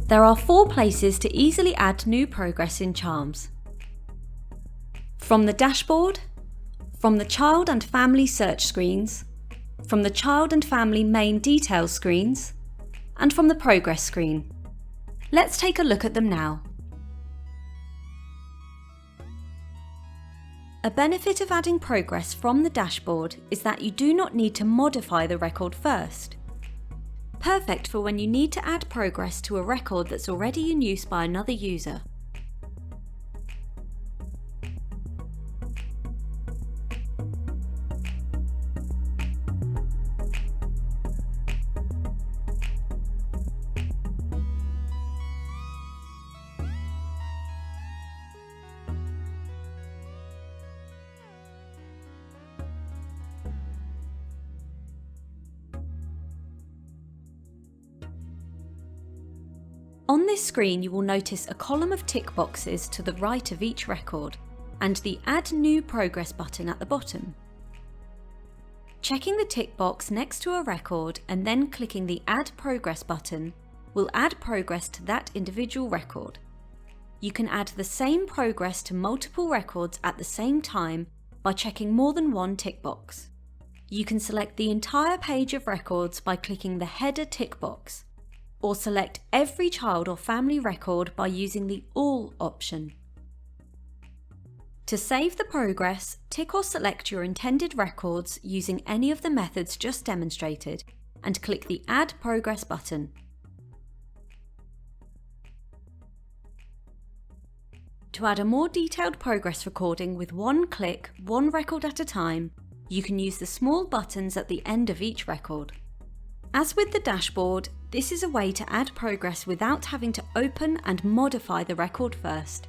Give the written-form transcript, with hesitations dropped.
There are 4 places to easily add new progress in CHARMS. From the dashboard, from the Child and Family search screens, from the Child and Family main details screens, and from the progress screen. Let's take a look at them now. A benefit of adding progress from the dashboard is that you do not need to modify the record first. Perfect for when you need to add progress to a record that's already in use by another user. On this screen you will notice a column of tick boxes to the right of each record and the Add New Progress button at the bottom. Checking the tick box next to a record and then clicking the Add Progress button will add progress to that individual record. You can add the same progress to multiple records at the same time by checking more than one tick box. You can select the entire page of records by clicking the header tick box, or select every child or family record by using the All option. To save the progress, tick or select your intended records using any of the methods just demonstrated and click the Add Progress button. To add a more detailed progress recording with one click, one record at a time, you can use the small buttons at the end of each record. As with the dashboard, this is a way to add progress without having to open and modify the record first.